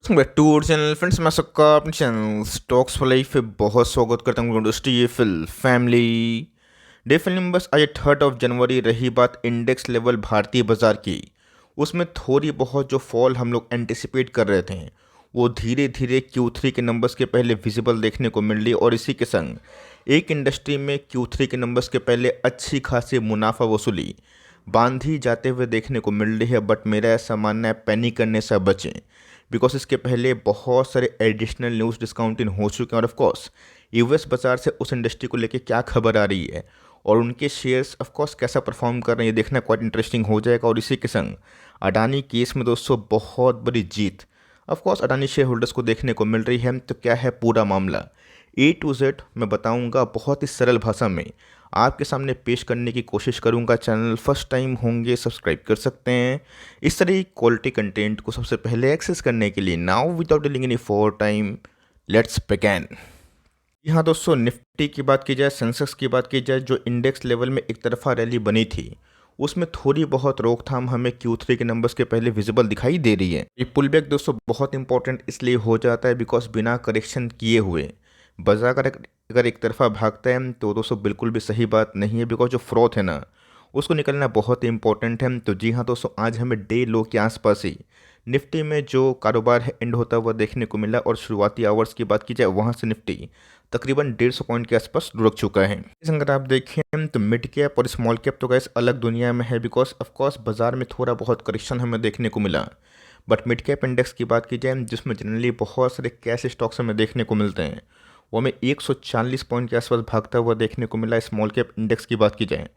Back to our channel friends. मैं सबका अपने चैनल स्टॉक्स फॉर लाइफ पे बहुत स्वागत करता हूँ। इंडस्ट्री फिल फैमिली डे फिल नंबर्स आज 3 जनवरी। रही बात इंडेक्स लेवल भारतीय बाजार की, उसमें थोड़ी बहुत जो फॉल हम लोग एंटिसिपेट कर रहे थे वो धीरे धीरे Q3 के नंबर्स के पहले विजिबल देखने को मिल रही, और इसी के संग एक इंडस्ट्री में Q3 के नंबर्स के पहले अच्छी खासी मुनाफा वसूली बांधी जाते हुए देखने को मिल रही है। बट मेरा ऐसा मानना है पैनिक करने से बचें, बिकॉज इसके पहले बहुत सारे एडिशनल न्यूज़ डिस्काउंटिंग हो चुके हैं। और ऑफ कोर्स यूएस बाजार से उस इंडस्ट्री को लेके क्या खबर आ रही है और उनके शेयर्स ऑफ कोर्स कैसा परफॉर्म कर रहे हैं, ये देखना क्वाइट इंटरेस्टिंग हो जाएगा। और इसी के संग अडानी केस में दोस्तों बहुत बड़ी जीत of course Adani shareholders को देखने को मिल रही है। तो क्या है पूरा मामला, A to Z मैं बताऊंगा, बहुत ही सरल भाषा में आपके सामने पेश करने की कोशिश करूंगा। चैनल फर्स्ट टाइम होंगे सब्सक्राइब कर सकते हैं इस तरह की क्वालिटी कंटेंट को सबसे पहले एक्सेस करने के लिए। Now without dealing any for time, let's begin. यहाँ दोस्तों निफ्टी की बात की जाए, सेंसेक्स की बात की जाए, जो इंडेक्स लेवल में एक तरफा रैली बनी थी उसमें थोड़ी बहुत रोकथाम हमें Q3 के नंबर्स के पहले विजिबल दिखाई दे रही है। ये पुल बैक दोस्तों बहुत इंपॉर्टेंट इसलिए हो जाता है बिकॉज बिना करेक्शन किए हुए बाजार अगर एक तरफा भागता है तो दोस्तों बिल्कुल भी सही बात नहीं है, बिकॉज जो फ्रोथ है ना उसको निकलना बहुत ही इंपॉर्टेंट है। तो जी हाँ दोस्तों, आज हमें डे लो के आसपास ही निफ्टी में जो कारोबार है एंड होता हुआ देखने को मिला। और शुरुआती आवर्स की बात की जाए वहाँ से निफ्टी तकरीबन 150 पॉइंट के आसपास लुढ़क चुका है। अगर आप देखें तो मिड कैप और स्मॉल कैप तो गैस अलग दुनिया में है, बिकॉज ऑफकोर्स बाजार में थोड़ा बहुत करेक्शन हमें देखने को मिला। बट मिड कैप इंडेक्स की बात की जाए जिसमें जनरली बहुत सारे कैश स्टॉक्स हमें देखने को मिलते हैं, वो हमें 140 पॉइंट के आसपास भागता हुआ देखने को मिला। स्मॉल कैप इंडेक्स की बात की जाए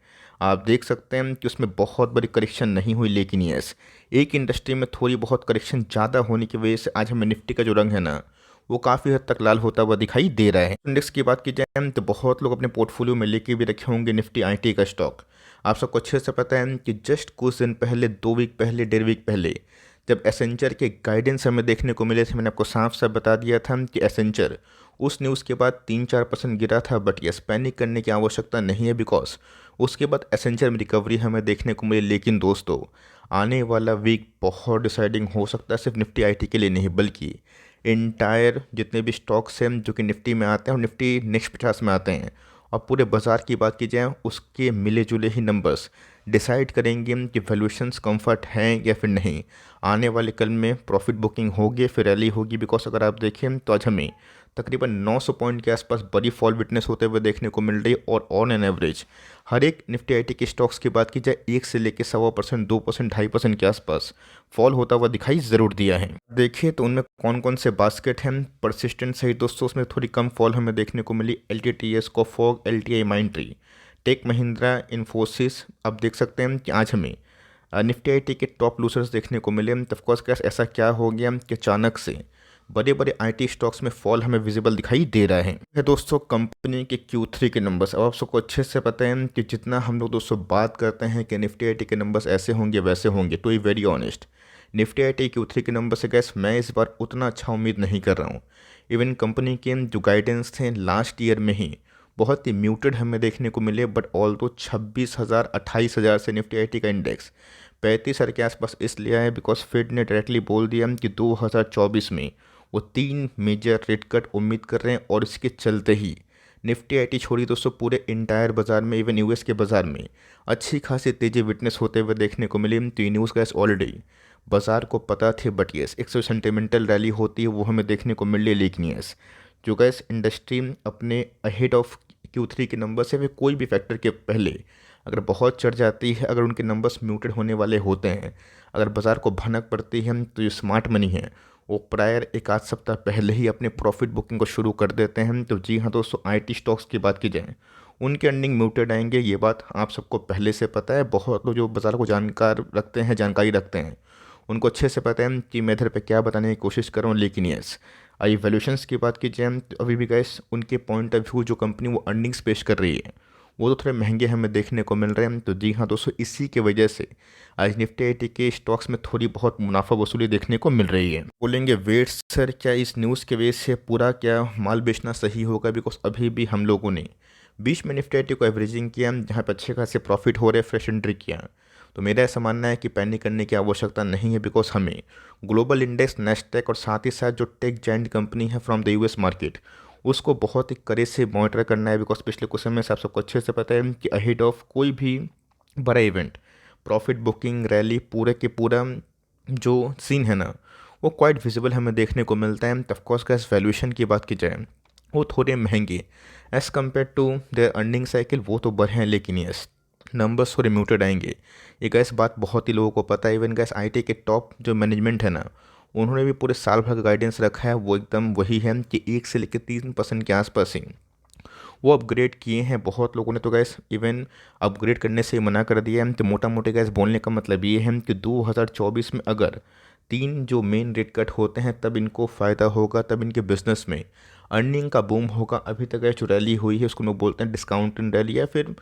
आप देख सकते हैं कि उसमें बहुत बड़ी करेक्शन नहीं हुई, लेकिन यस एक इंडस्ट्री में थोड़ी बहुत करेक्शन ज़्यादा होने की वजह से आज हमें निफ्टी का जो रंग है ना वो काफ़ी हद तक लाल होता हुआ दिखाई दे रहा है। इंडेक्स की बात की जाए तो बहुत लोग अपने पोर्टफोलियो में लेके भी रखे होंगे निफ्टी आईटी का स्टॉक। आप सबको अच्छे से पता है कि जस्ट कुछ दिन पहले, 2 वीक पहले, 1.5 वीक पहले जब एसेंचर के गाइडेंस हमें देखने को मिले थे, मैंने आपको साफ साफ बता दिया था कि एसेंचर उस न्यूज़ के बाद 3-4% गिरा था। बट यस पैनिक करने की आवश्यकता नहीं है, बिकॉज उसके बाद एसेंचर में रिकवरी हमें देखने को मिली। लेकिन दोस्तों आने वाला वीक बहुत डिसाइडिंग हो सकता है, सिर्फ निफ्टी आईटी के लिए नहीं बल्कि इंटायर जितने भी स्टॉक्स हैं जो कि निफ्टी में आते हैं और निफ्टी नेक्स्ट 50 में आते हैं, और पूरे बाज़ार की बात की जाए उसके मिले जुले ही नंबर्स डिसाइड करेंगे कि वैल्यूएशंस कंफर्ट हैं या फिर नहीं। आने वाले कल में प्रॉफिट बुकिंग होगी फिर रैली होगी, बिकॉज अगर आप देखें तो आज हमें तकरीबन 900 पॉइंट के आसपास बड़ी फॉल विटनेस होते हुए देखने को मिल रही है। और ऑन एन एवरेज हर एक निफ्टी आईटी के स्टॉक्स की बात की जाए 1 से लेकर 1.25%, 2%, 2.5% के आसपास फॉल होता हुआ दिखाई ज़रूर दिया है। देखिए तो उनमें कौन कौन से बास्केट हैं परसिस्टेंट सही दोस्तों, उसमें थोड़ी कम फॉल हमें देखने को मिली। LTTS, Coforge, LTI, Mindtree, Tech Mahindra, Infosys. अब देख सकते हैं कि आज हमें निफ्टी आईटी के टॉप लूजर्स देखने को मिले। ऑफकोर्स कैसे ऐसा क्या हो गया कि अचानक से बड़े बड़े आईटी स्टॉक्स में फॉल हमें विजिबल दिखाई दे रहा है दोस्तों कंपनी के Q3 के नंबर्स। अब आप सबको अच्छे से पता है कि जितना हम लोग दोस्तों बात करते हैं कि निफ्टी आईटी के नंबर्स ऐसे होंगे वैसे होंगे, to be very honest Nifty IT Q3 के नंबर से गैस मैं इस बार उतना अच्छा उम्मीद नहीं कर रहा हूँ। इवन कंपनी के जो गाइडेंस थे लास्ट ईयर में ही बहुत ही म्यूटेड हमें देखने को मिले। बट ऑल तो 26,000 28,000 से निफ्टी आईटी का इंडेक्स 35,000 के आसपास इसलिए आया बिकॉज फेड ने डायरेक्टली बोल दिया कि 2024 में वो 3 मेजर रेट कट उम्मीद कर रहे हैं। और इसके चलते ही निफ्टी आईटी छोड़ी दोस्तों पूरे इंटायर बाजार में, इवन यूएस के बाजार में अच्छी खासी तेज़ी विटनेस होते हुए देखने को मिली। तो ये न्यूज़ गैस ऑलरेडी बाजार को पता थे। बट येस एक सौ सेंटिमेंटल रैली होती है वो हमें देखने को मिल रही है। लेकिन येस जो गैस इंडस्ट्री अपने अहेड ऑफ Q3 के नंबर से वे कोई भी फैक्टर के पहले अगर बहुत चढ़ जाती है, अगर उनके नंबर्स म्यूटेड होने वाले होते हैं, अगर बाज़ार को भनक पड़ती है तो जो स्मार्ट मनी है वो प्रायर 1 आध सप्ताह पहले ही अपने प्रॉफिट बुकिंग को शुरू कर देते हैं। तो जी हाँ दोस्तों आईटी स्टॉक्स की बात की जाए उनके अर्निंग म्यूटेड आएंगे, ये बात आप सबको पहले से पता है। बहुत लोग जो बाज़ार को जानकारी रखते हैं उनको अच्छे से पता है कि मैं इधर पे क्या बताने की कोशिश कर रहा हूँ। लेकिन यस आई वैल्यूएशंस की बात की जाए तो अभी भी गैस उनके पॉइंट ऑफ व्यू जो कंपनी वो अर्निंग्स पेश कर रही है वो तो थोड़े महंगे हमें देखने को मिल रहे हैं। तो जी हाँ दोस्तों इसी की वजह से आज निफ्टी आईटी के स्टॉक्स में थोड़ी बहुत मुनाफा वसूली देखने को मिल रही है। बोलेंगे वेट सर क्या इस न्यूज़ की वजह से पूरा क्या माल बेचना सही होगा, बिकॉज अभी भी हम लोगों ने बीच में निफ्टी आईटी को एवरेजिंग किया जहाँ पर अच्छे खासे प्रॉफिट हो रहे फ्रेश एंट्री किया। तो मेरा ऐसा मानना है कि पैनिक करने की आवश्यकता नहीं है, बिकॉज हमें ग्लोबल इंडेक्स नेस्डैक और साथ ही साथ जो टेक जायंट कंपनी है फ्रॉम द यूएस मार्केट उसको बहुत ही कड़े से मॉनिटर करना है। बिकॉज पिछले कुछ समय से आप सबको अच्छे से पता है कि अहेड ऑफ कोई भी बड़ा इवेंट, प्रॉफिट बुकिंग रैली, पूरे के पूरा जो सीन है ना वो क्वाइट विजिबल हमें देखने को मिलता है। ऑफकोर्स का वैल्यूएशन की बात की जाए वो थोड़े महंगे as compare to their earning cycle, वो तो बढ़े हैं, लेकिन यस नंबर्स थोड़े म्यूटेड आएंगे। ये गैस बात बहुत ही लोगों को पता है। इवन गैस आईटी के टॉप जो मैनेजमेंट है ना उन्होंने भी पूरे साल भर का गाइडेंस रखा है, वो एकदम वही है कि 1 से लेकर 3% के आसपास ही वो अपग्रेड किए हैं। बहुत लोगों ने तो गैस इवन अपग्रेड करने से ही मना कर दिया है। तो मोटा मोटे गैस बोलने का मतलब ये है कि 2024 में अगर 3 जो मेन रेट कट होते हैं तब इनको फ़ायदा होगा, तब इनके बिजनेस में अर्निंग का बूम होगा। अभी तक जो रैली हुई है उसको लोग बोलते हैं डिस्काउंट इन रैली या फिर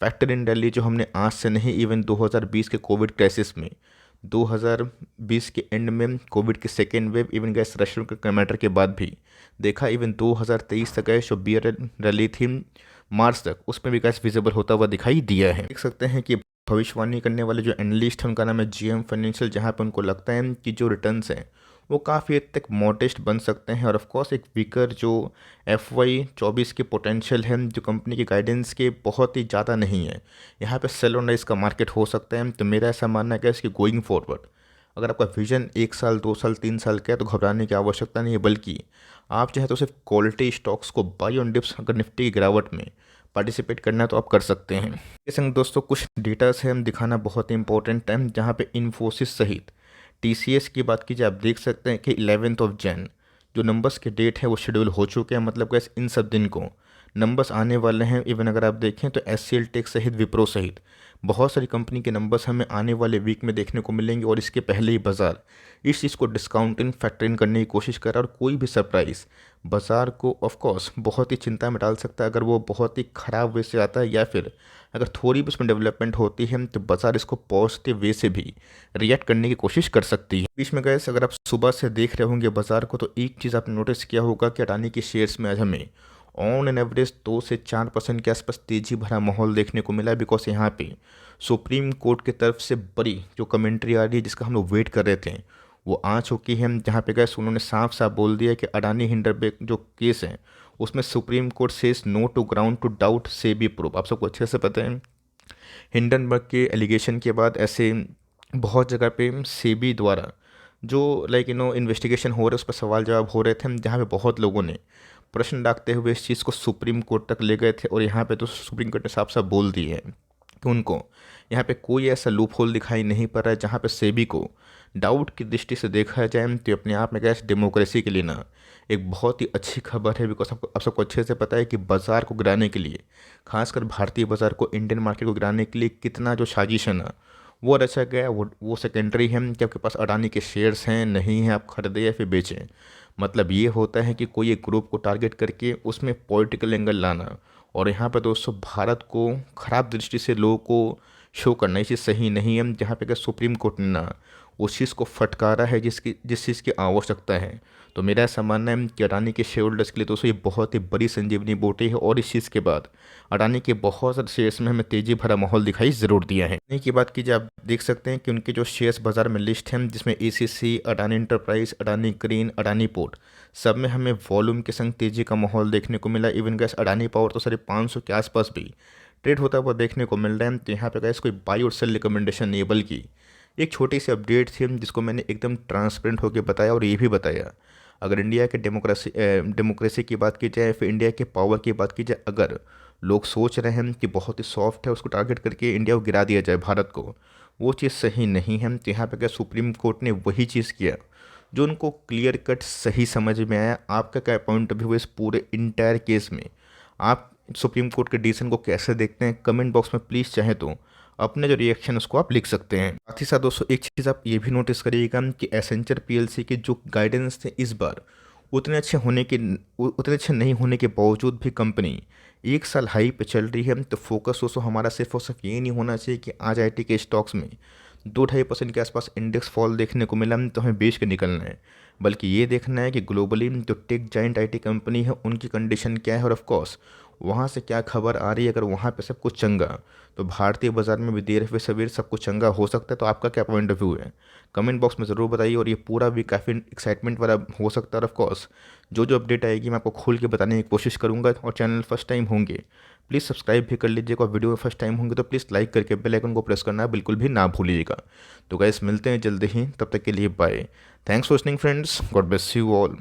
फैक्टर इन रैली, जो हमने आज से नहीं इवन 2020 के कोविड क्राइसिस में, 2020 के एंड में कोविड की second wave, even gas Russian के मैटर के बाद भी देखा। इवन 2023 तक गए जो बियर रैली थी मार्च तक, उसमें भी गैस विजिबल होता हुआ दिखाई दिया है। देख सकते हैं कि भविष्यवाणी करने वाले जो एनालिस्ट हैं उनका नाम है जीएम फाइनेंशियल, जहाँ पे उनको लगता है कि जो रिटर्न्स हैं वो काफ़ी हद तक मॉडेस्ट बन सकते हैं। और ऑफकोर्स एक वीकर जो FY24 के पोटेंशियल है, जो कंपनी के गाइडेंस के बहुत ही ज़्यादा नहीं है, यहाँ पे सेल ऑन राइज का मार्केट हो सकता है। तो मेरा ऐसा मानना है कि इसकी गोइंग फॉरवर्ड अगर आपका विजन 1 साल 2 साल 3 साल का है तो घबराने की आवश्यकता नहीं है, बल्कि आप चाहे तो सिर्फ क्वालिटी स्टॉक्स को बाई ऑन डिप्स अगर निफ्टी की गिरावट में पार्टिसिपेट करना है तो आप कर सकते हैं। इसके संग दोस्तों कुछ डेटास है हम दिखाना बहुत ही इंपॉर्टेंट है, जहाँ पे इन्फोसिस सहित TCS की बात कीजिए, आप देख सकते हैं कि 11 जनवरी जो नंबर्स के डेट है वो शेड्यूल हो चुके हैं। मतलब गैस इन सब दिन को नंबर्स आने वाले हैं। इवन अगर आप देखें तो SCL टेक सहित विप्रो सहित बहुत सारी कंपनी के नंबर्स हमें आने वाले वीक में देखने को मिलेंगे। और इसके पहले ही बाजार इस चीज़ को डिस्काउंट इन फैक्टर इन करने की कोशिश कर रहा है। और कोई भी सरप्राइज़ बाजार को ऑफकोर्स बहुत ही चिंता में डाल सकता है, अगर वो बहुत ही ख़राब वे से आता है या फिर अगर थोड़ी भी उसमें डेवलपमेंट होती है तो बाजार इसको पॉजिटिव वे से भी रिएक्ट करने की कोशिश कर सकती है। बीच में गए अगर आप सुबह से देख रहे होंगे बाजार को, तो एक चीज़ आपने नोटिस किया होगा कि अडानी के शेयर्स में आज हमें ऑन एन एवरेज 2 से 4% के आसपास तेजी भरा माहौल देखने को मिला है। बिकॉज यहाँ पे सुप्रीम कोर्ट की तरफ से बड़ी जो कमेंट्री आ रही है जिसका हम लोग वेट कर रहे थे वो आ चुकी है, जहाँ पे गए उन्होंने साफ साफ बोल दिया कि अडानी हिंडरबर्ग जो केस है उसमें Supreme Court says no to ground to doubt से बी प्रूफ। आप सबको अच्छे से पता है हिंडनबर्ग के एलिगेशन के बाद ऐसे बहुत जगह पे सेबी द्वारा जो इन्वेस्टिगेशन हो रहा है उस पर सवाल जवाब हो रहे थे, जहाँ पे बहुत लोगों ने प्रश्न डालते हुए इस चीज़ को सुप्रीम कोर्ट तक ले गए थे। और यहाँ पे तो सुप्रीम कोर्ट ने साफ साफ बोल दिए है कि उनको यहाँ पे कोई ऐसा लूप होल दिखाई नहीं पड़ रहा है जहाँ पे सेबी को डाउट की दृष्टि से देखा जाए। तो अपने आप में गैस डेमोक्रेसी के लिए ना एक बहुत ही अच्छी खबर है। बिकॉज आप सबको अच्छे से पता है कि बाज़ार को गिराने के लिए, खासकर भारतीय बाज़ार को, इंडियन मार्केट को गिराने के लिए कितना जो साजिश है ना वो रचा गया वो सेकेंडरी है कि आपके पास अडानी के शेयर्स हैं नहीं हैं, आप खरीदें या फिर बेचें। मतलब ये होता है कि कोई एक ग्रुप को टारगेट करके उसमें पॉलिटिकल एंगल लाना और यहाँ पर दोस्तों भारत को ख़राब दृष्टि से लोगों को शो करना, ये चीज़ सही नहीं है। जहाँ पे अगर सुप्रीम कोर्ट ने ना उस चीज़ को फटकारा है जिस चीज़ की आवश्यकता है। तो मेरा ऐसा मानना है कि अडानी के शेयर होल्डर्स के लिए दोस्तों ये बहुत ही बड़ी संजीवनी बूटी है। और इस चीज़ के बाद अडानी के बहुत सारे शेयर्स में हमें तेज़ी भरा माहौल दिखाई ज़रूर दिया है। अडानी की बात कीजिए, आप देख सकते हैं कि उनके जो शेयर्स बाजार में लिस्ट हैं जिसमें ACC, Adani enterprise, Adani green, Adani port, सब में हमें वॉल्यूम के संग तेज़ी का माहौल देखने को मिला। इवन गैस अडानी पावर तो 550 के आसपास भी ट्रेड होता हुआ देखने को मिल रहा है। तो यहाँ पे गैस कोई बाई और सेल रिकमेंडेशन नहीं है, बल्कि एक छोटी सी अपडेट थी जिसको मैंने एकदम ट्रांसपेरेंट होकर बताया। और ये भी बताया अगर इंडिया के डेमोक्रेसी की बात की जाए, फिर इंडिया के पावर की बात की जाए, अगर लोग सोच रहे हैं कि बहुत ही सॉफ्ट है उसको टारगेट करके इंडिया को गिरा दिया जाए भारत को, वो चीज़ सही नहीं है। तो यहाँ पे क्या सुप्रीम कोर्ट ने वही चीज़ किया जो उनको क्लियर कट सही समझ में आया। आपका क्या पॉइंट ऑफ व्यू है इस पूरे इंटायर केस में? आप सुप्रीम कोर्ट के डिसीजन को कैसे देखते हैं? कमेंट बॉक्स में प्लीज़ चाहे तो अपने जो रिएक्शन उसको आप लिख सकते हैं। साथ ही साथ दोस्तों एक चीज़ आप ये भी नोटिस करिएगा कि एसेंचर PLC के जो गाइडेंस थे इस बार उतने अच्छे नहीं होने के बावजूद भी कंपनी 1 साल हाई पे चल रही है। तो फोकस दोस्तों हमारा सिर्फ और सिर्फ ये नहीं होना चाहिए कि आज IT के स्टॉक्स में 2-2.5% के आसपास इंडेक्स फॉल देखने को मिला तो हमें बेच के निकलना है, बल्कि ये देखना है कि ग्लोबली जो टेक जाइंट IT कंपनी है उनकी कंडीशन क्या है। और ऑफकोर्स वहाँ से क्या खबर आ रही है, अगर वहाँ पे सब कुछ चंगा तो भारतीय बाज़ार में भी देर फिर सवेर सब कुछ चंगा हो सकता है। तो आपका क्या पॉइंट ऑफ व्यू है, कमेंट बॉक्स में ज़रूर बताइए। और ये पूरा भी काफ़ी एक्साइटमेंट वाला हो सकता है। और ऑफ कोर्स जो जो अपडेट आएगी मैं आपको खोल के बताने की कोशिश करूँगा। और चैनल फर्स्ट टाइम होंगे प्लीज़ सब्सक्राइब भी कर लीजिएगा। और वीडियो में फर्स्ट टाइम होंगे तो प्लीज़ लाइक करके बेल आइकन को प्रेस करना बिल्कुल भी ना भूलिएगा। तो गाइस मिलते हैं जल्दी ही, तब तक के लिए bye. Thanks for listening friends, God bless you all.